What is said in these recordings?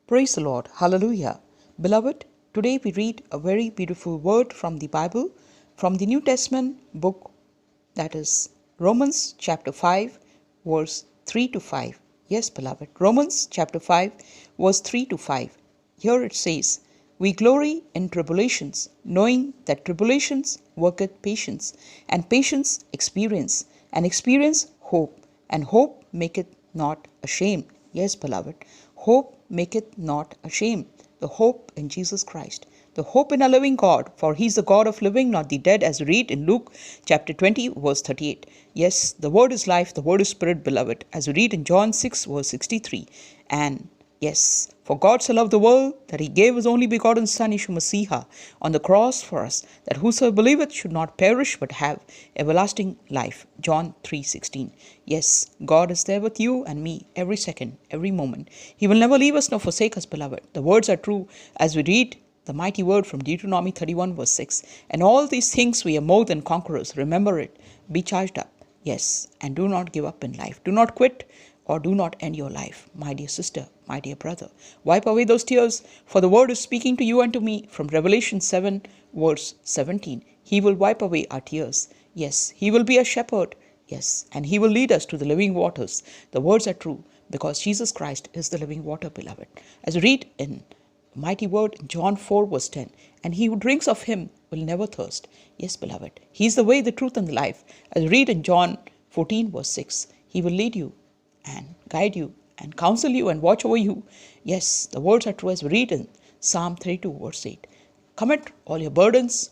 Praise the Lord. Hallelujah. Beloved, today we read a very beautiful word from the Bible, from the New Testament book, that is Romans chapter 5, verse 3 to 5. Yes, beloved, Romans chapter 5, verse 3 to 5. Here it says, "We glory in tribulations, knowing that tribulations worketh patience, and patience experience, and experience hope, and hope maketh not ashamed." Yes, beloved, hope maketh not ashamed. The hope in Jesus Christ, the hope in a living God, for he is the God of living, not the dead, as we read in Luke chapter 20, verse 38. Yes, the word is life, the word is spirit, beloved, as we read in John 6, verse 63. And yes, for God so loved the world that he gave his only begotten Son, Yeshua Messiah, on the cross for us, that whosoever believeth should not perish but have everlasting life. John 3:16. Yes, God is there with you and me every second, every moment. He will never leave us nor forsake us, beloved. The words are true as we read the mighty word from Deuteronomy 31, verse 6. And all these things we are more than conquerors. Remember it. Be charged up. Yes, and do not give up in life. Do not quit or do not end your life, my dear sister, my dear brother. Wipe away those tears, for the word is speaking to you and to me from Revelation 7, verse 17. He will wipe away our tears. Yes, he will be a shepherd. Yes, and he will lead us to the living waters. The words are true because Jesus Christ is the living water, beloved. As we read in mighty word in John 4, verse 10, and he who drinks of him will never thirst. Yes, beloved, he is the way, the truth, and the life. As we read in John 14, verse 6, he will lead you and guide you and counsel you and watch over you. Yes, the words are true as we read in Psalm 32, verse 8. Commit all your burdens,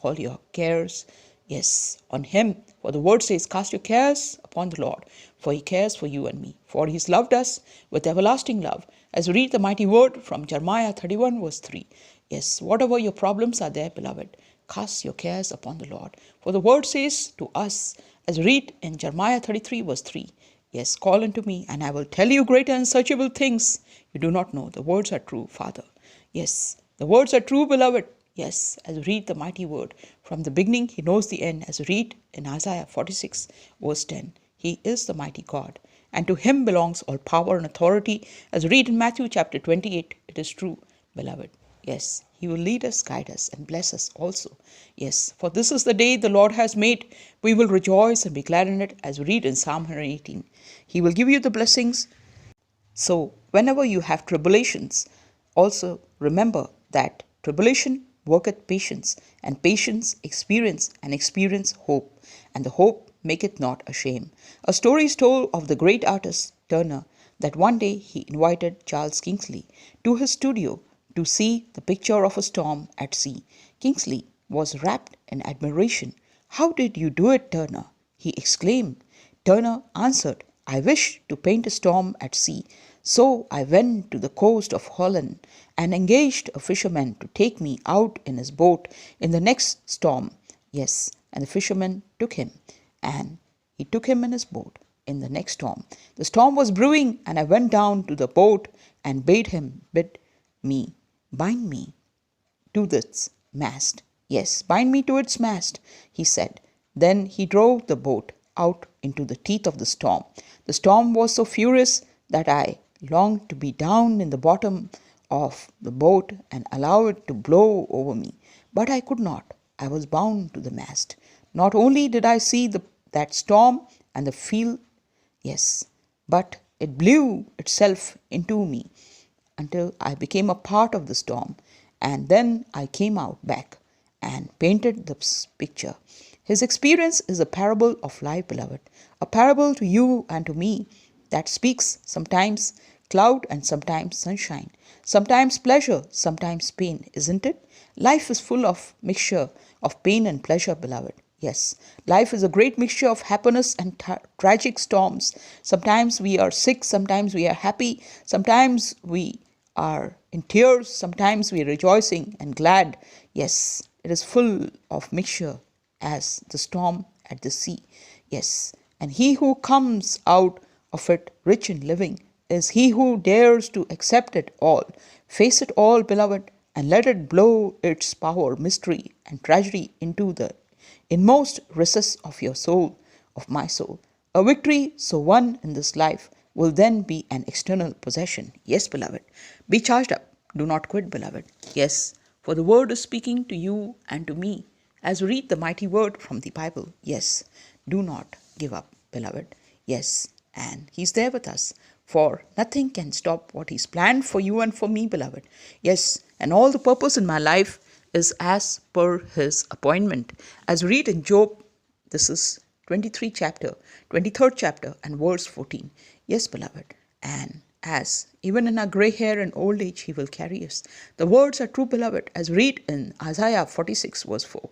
all your cares, yes, on him. For the word says, cast your cares upon the Lord, for he cares for you and me. For he has loved us with everlasting love. As we read the mighty word from Jeremiah 31, verse 3. Yes, whatever your problems are there, beloved, cast your cares upon the Lord. For the word says to us, as we read in Jeremiah 33, verse 3, yes, call unto me, and I will tell you great and unsearchable things you do not know. The words are true, Father. Yes, the words are true, beloved. Yes, as we read the mighty word, from the beginning he knows the end. As we read in Isaiah 46, verse 10, he is the mighty God, and to him belongs all power and authority. As we read in Matthew chapter 28, it is true, beloved. Yes, he will lead us, guide us, and bless us also. Yes, for this is the day the Lord has made. We will rejoice and be glad in it, as we read in Psalm 118. He will give you the blessings. So, whenever you have tribulations, also remember that tribulation worketh patience, and patience experience, and experience hope, and the hope maketh not ashamed. A story is told of the great artist Turner that one day he invited Charles Kingsley to his studio to see the picture of a storm at sea. Kingsley was wrapped in admiration. "How did you do it, Turner?" he exclaimed. Turner answered, "I wish to paint a storm at sea, so I went to the coast of Holland and engaged a fisherman to take me out in his boat in the next storm." Yes, and the fisherman took him, and he took him in his boat in the next storm. The storm was brewing, and I went down to the boat and bid me, bind me to this mast. Yes, bind me to its mast, he said. Then he drove the boat out into the teeth of the storm. The storm was so furious that I longed to be down in the bottom of the boat and allow it to blow over me. But I could not. I was bound to the mast. Not only did I see that storm and the feel, yes, but it blew itself into me until I became a part of the storm, and then I came out back and painted this picture. His experience is a parable of life, beloved, a parable to you and to me that speaks sometimes cloud and sometimes sunshine, sometimes pleasure, sometimes pain, isn't it? Life is full of mixture of pain and pleasure, beloved. Yes, life is a great mixture of happiness and tragic storms. Sometimes we are sick, sometimes we are happy, sometimes we are in tears, sometimes we are rejoicing and glad. Yes, it is full of mixture as the storm at the sea. Yes, and he who comes out of it rich in living is he who dares to accept it all, face it all, beloved, and let it blow its power, mystery, and tragedy into the inmost recess of your soul, of my soul. A victory so won in this life will then be an external possession. Yes, beloved. Be charged up. Do not quit, beloved. Yes, for the word is speaking to you and to me as we read the mighty word from the Bible. Yes, do not give up, beloved. Yes, and He's there with us. For nothing can stop what He's planned for you and for me, beloved. Yes, and all the purpose in my life is as per His appointment. As we read in Job, this is 23rd chapter, and verse 14. Yes, beloved. And as even in our gray hair and old age, He will carry us. The words are true, beloved, as read in Isaiah 46, verse 4.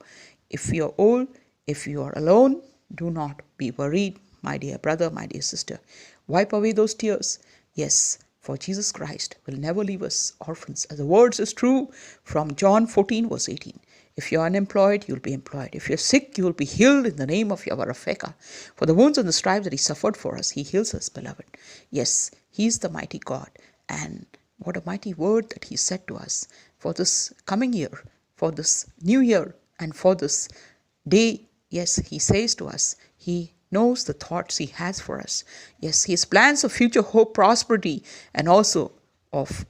If you are old, if you are alone, do not be worried, my dear brother, my dear sister. Wipe away those tears. Yes, for Jesus Christ will never leave us orphans. As the words is true from John 14, verse 18. If you're unemployed, you'll be employed. If you're sick, you will be healed in the name of Yahweh Rafeka. For the wounds and the stripes that He suffered for us, He heals us, beloved. Yes, He is the mighty God. And what a mighty word that He said to us for this coming year, for this new year, and for this day. Yes, He says to us, He knows the thoughts He has for us. Yes, His plans of future hope, prosperity, and also of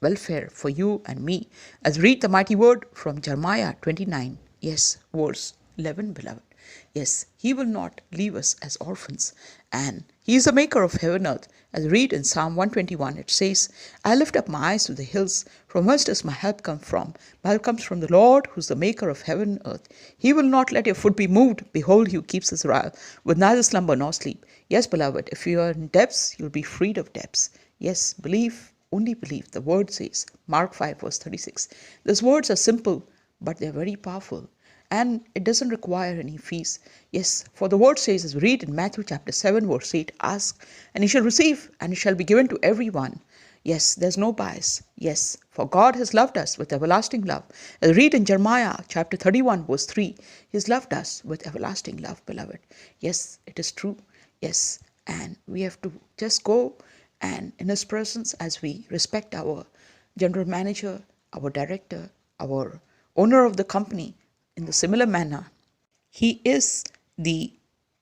welfare for you and me. As read the mighty word from Jeremiah 29, yes, verse 11, beloved. Yes, He will not leave us as orphans, and He is the maker of heaven and earth. As read in Psalm 121, it says, I lift up my eyes to the hills, from whence does my help come from? My help comes from the Lord, who is the maker of heaven and earth. He will not let your foot be moved. Behold, He who keeps Israel, with neither slumber nor sleep. Yes, beloved, if you are in depths, you'll be freed of depths. Yes, believe. Only believe. The word says, Mark 5, verse 36. These words are simple, but they're very powerful. And it doesn't require any fees. Yes, for the word says, as we read in Matthew chapter 7, verse 8, ask, and you shall receive, and it shall be given to everyone. Yes, there's no bias. Yes, for God has loved us with everlasting love. As we read in Jeremiah chapter 31, verse 3, He has loved us with everlasting love, beloved. Yes, it is true. Yes, and we have to just go and in His presence as we respect our general manager, our director, our owner of the company in the similar manner. He is the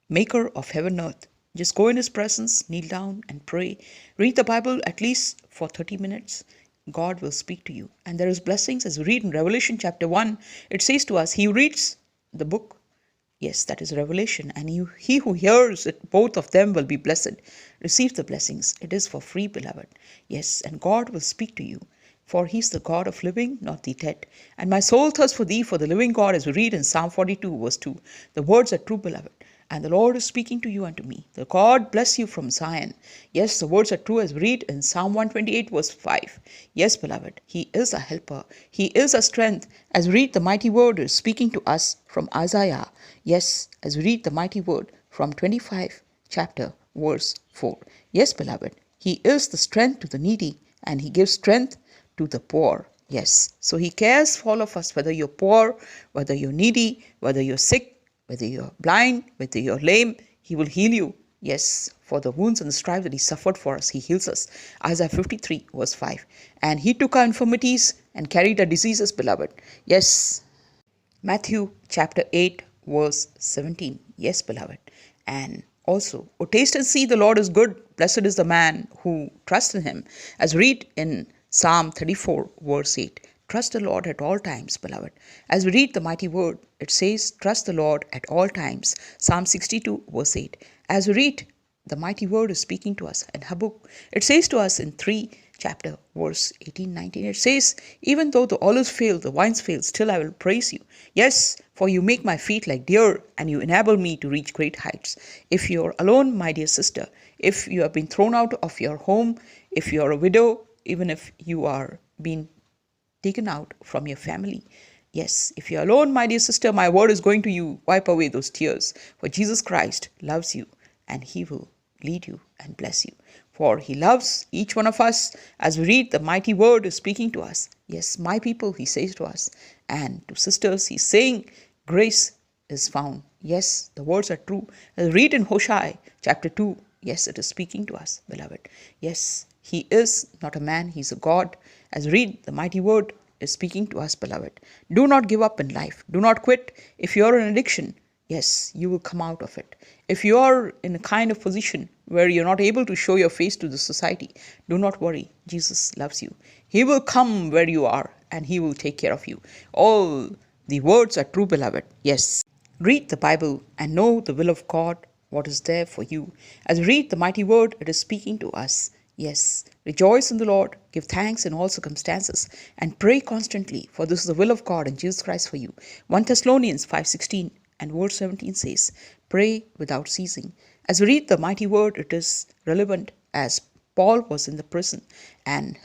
maker of heaven and earth. Just go in His presence, kneel down and pray. Read the Bible at least for 30 minutes. God will speak to you. And there is blessings as we read in Revelation chapter 1. It says to us, He reads the book. Yes, that is revelation. And he who hears it, both of them will be blessed. Receive the blessings. It is for free, beloved. Yes, and God will speak to you. For He is the God of living, not the dead. And my soul thirsts for Thee, for the living God, as we read in Psalm 42, verse 2. The words are true, beloved. And the Lord is speaking to you and to me. The God bless you from Zion. Yes, the words are true as we read in Psalm 128, verse 5. Yes, beloved, He is a helper. He is a strength. As we read the mighty word is speaking to us from Isaiah. Yes, as we read the mighty word from 25 chapter, verse 4. Yes, beloved, He is the strength to the needy, and He gives strength to the poor. Yes, so He cares for all of us, whether you're poor, whether you're needy, whether you're sick, whether you're blind, whether you're lame, He will heal you. Yes, for the wounds and the stripes that He suffered for us, He heals us. Isaiah 53, verse 5. And He took our infirmities and carried our diseases, beloved. Yes, Matthew chapter 8, verse 17. Yes, beloved. And also, O taste and see the Lord is good. Blessed is the man who trusts in Him. As read in Psalm 34, verse 8. Trust the Lord at all times, beloved. As we read the mighty word, it says, trust the Lord at all times. Psalm 62, verse 8. As we read, the mighty word is speaking to us in Habakkuk. It says to us in 3 chapter, verse 18, 19. It says, even though the olives fail, the wines fail, still I will praise you. Yes, for you make my feet like deer, and you enable me to reach great heights. If you are alone, my dear sister, if you have been thrown out of your home, if you are a widow, even if you are being taken out from your family. Yes, if you're alone, my dear sister, my word is going to you. Wipe away those tears. For Jesus Christ loves you, and He will lead you and bless you. For He loves each one of us. As we read, the mighty word is speaking to us. Yes, my people, He says to us. And to sisters, He's saying, grace is found. Yes, the words are true. As we read in Hosea chapter 2, yes, it is speaking to us, beloved. Yes, He is not a man, He's a God. As we read, the mighty word is speaking to us, beloved. Do not give up in life. Do not quit. If you're in addiction, yes, you will come out of it. If you are in a kind of position where you're not able to show your face to the society, do not worry. Jesus loves you. He will come where you are and he will take care of you. All the words are true, beloved. Yes. Read the Bible and know the will of God, what is there for you. As we read the mighty word, it is speaking to us. Yes, rejoice in the Lord, give thanks in all circumstances, and pray constantly, for this is the will of God in Jesus Christ for you. 1 Thessalonians 5:16 and verse 17 says, pray without ceasing. As we read the mighty word, it is relevant as Paul was in the prison and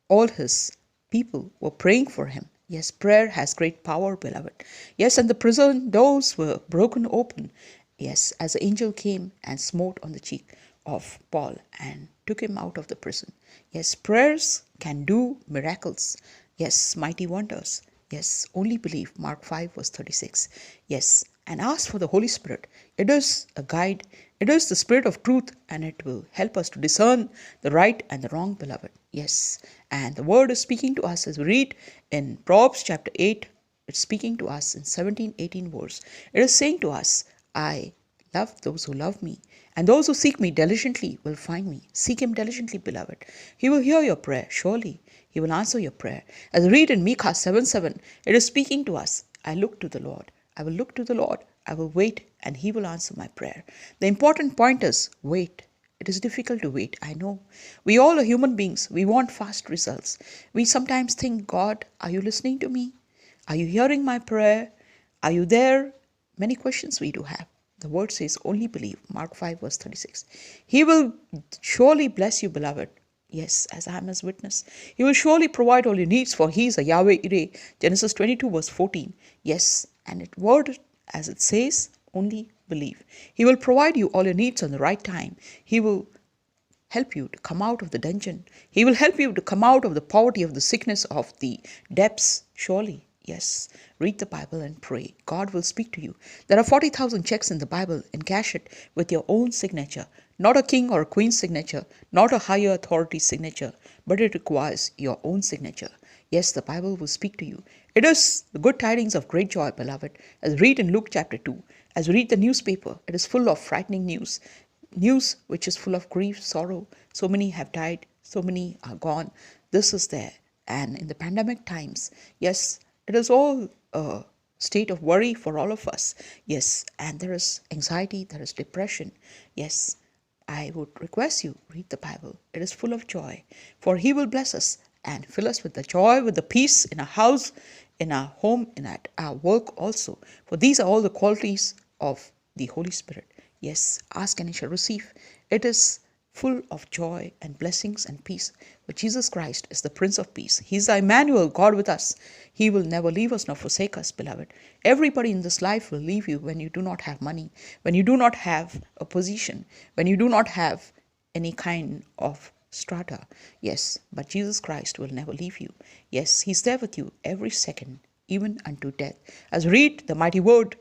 all his people were praying for him. Yes, prayer has great power, beloved. Yes, and the prison doors were broken open. Yes, as the angel came and smote on the cheek of Paul and took him out of the prison. Yes, prayers can do miracles. Yes, mighty wonders. Yes, only believe. Mark 5 verse 36. Yes, and ask for the Holy Spirit. It is a guide. It is the Spirit of truth, and it will help us to discern the right and the wrong, beloved. Yes, and the word is speaking to us as we read in Proverbs chapter 8. It's speaking to us in 17-18 verse. It is saying to us, I love those who love me, and those who seek me diligently will find me. Seek him diligently, beloved. He will hear your prayer, surely. He will answer your prayer. As we read in Micah 7:7, it is speaking to us, I look to the Lord. I will look to the Lord. I will wait, and he will answer my prayer. The important point is wait. It is difficult to wait, I know. We all are human beings. We want fast results. We sometimes think, God, are you listening to me? Are you hearing my prayer? Are you there? Many questions we do have. The word says, only believe. Mark 5 verse 36. He will surely bless you, beloved. Yes, as I am his witness. He will surely provide all your needs, for he is a Yahweh Ireh. Genesis 22 verse 14. Yes, and it word as it says, only believe. He will provide you all your needs on the right time. He will help you to come out of the dungeon. He will help you to come out of the poverty, of the sickness, of the depths. Surely, yes. Read the Bible and pray. God will speak to you. There are 40,000 checks in the Bible, and cash it with your own signature. Not a king or a queen's signature, not a higher authority's signature, but it requires your own signature. Yes, the Bible will speak to you. It is the good tidings of great joy, beloved. As read in Luke chapter 2, as we read the newspaper, it is full of frightening news. News which is full of grief, sorrow. So many have died, so many are gone. This is there. And in the pandemic times, yes, it is all a state of worry for all of us. Yes, and there is anxiety, there is depression. Yes, I would request you, read the Bible. It is full of joy, for he will bless us and fill us with the joy, with the peace in our house, in our home, in our work also. For these are all the qualities of the Holy Spirit. Yes, ask and you shall receive. It is full of joy and blessings and peace. But Jesus Christ is the Prince of Peace. He is the Emmanuel, God with us. He will never leave us nor forsake us, beloved. Everybody in this life will leave you when you do not have money, when you do not have a position, when you do not have any kind of strata. Yes, but Jesus Christ will never leave you. Yes, he's there with you every second, even unto death. As read the mighty word,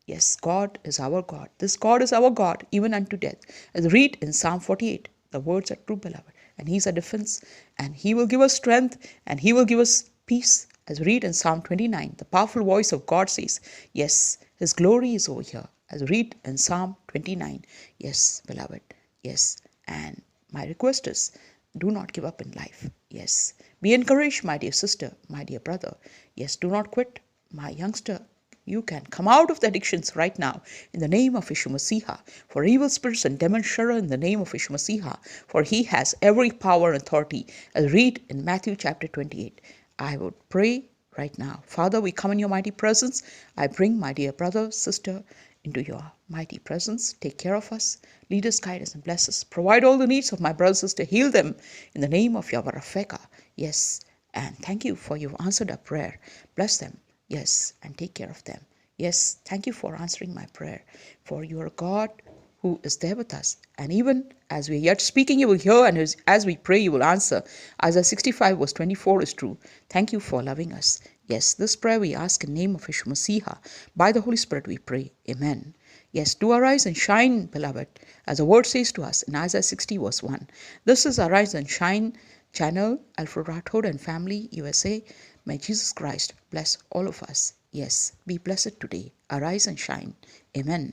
yes, God is our God. This God is our God, even unto death. As read in Psalm 48, the words are true, beloved. And he's a defense, and he will give us strength, and he will give us peace. As read in Psalm 29, the powerful voice of God says, yes, his glory is over here. As read in Psalm 29, yes, beloved, yes. And my request is, do not give up in life. Yes, be encouraged, my dear sister, my dear brother. Yes, do not quit, my youngster. You can come out of the addictions right now in the name of Yeshua Messiah. For evil spirits and demon shudder in the name of Yeshua Messiah. For he has every power and authority. As read in Matthew chapter 28. I would pray right now. Father, we come in your mighty presence. I bring my dear brother, sister, into your mighty presence. Take care of us. Lead us, guide us, and bless us. Provide all the needs of my brothers and sisters. Heal them in the name of Yahweh Rafeka. Yes, and thank you for you've answered our prayer. Bless them. Yes, and take care of them. Yes, thank you for answering my prayer. For you are God who is there with us. And even as we are yet speaking, you will hear, and as we pray, you will answer. Isaiah 65 verse 24 is true. Thank you for loving us. Yes, this prayer we ask in the name of Yeshua Messiah. By the Holy Spirit we pray. Amen. Yes, do arise and shine, beloved, as the word says to us in Isaiah 60 verse 1. This is Arise and Shine channel, Alfred Rathod and family, USA. May Jesus Christ bless all of us. Yes, be blessed today. Arise and shine. Amen.